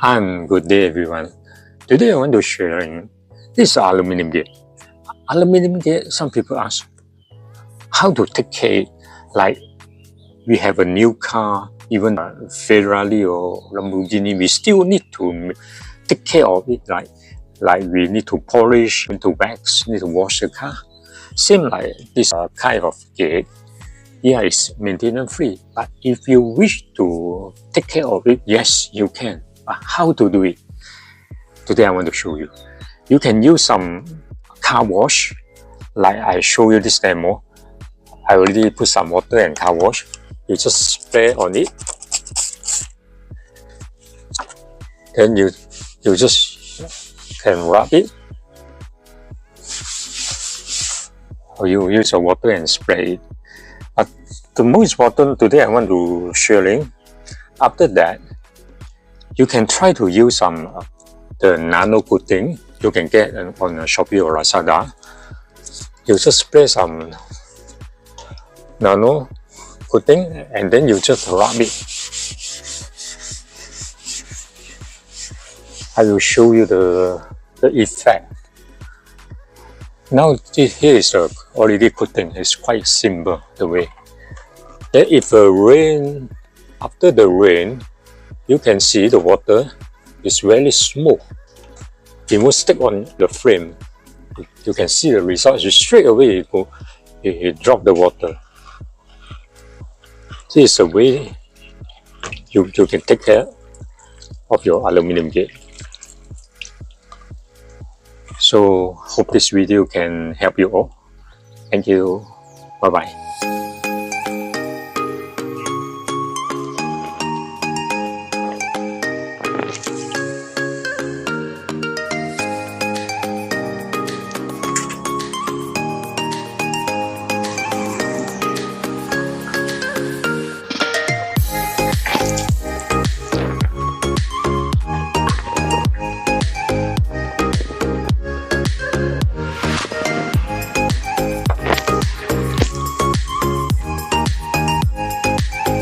And good day everyone. Today I want to share this aluminum gate. Aluminum gate, some people ask how to take care, like we have a new car, even a Ferrari or Lamborghini, we still need to take care of it, like we need to polish, need to wax, need to wash the car. Same like this kind of gate, yeah, it's maintenance free. But if you wish to take care of it, yes, you can. But how to do it? Today I want to show you. You can use some car wash, like I show you this demo. I already put some water and car wash. You just spray on it. Then you just can rub it. Or you use the water and spray it. But the most important today I want to share. After that, you can try to use some the nano coating you can get on Shopee or Lazada. You just spray some nano coating and then you just rub it. I will show you the effect. Now here is the already coating. It's quite simple the way. Then if after the rain, you can see the water is very smooth. It won't stick on the frame. You can see the result. Straight away it drop the water. This is the way you can take care of your aluminum gate. So hope this video can help you all. Thank you. Bye bye.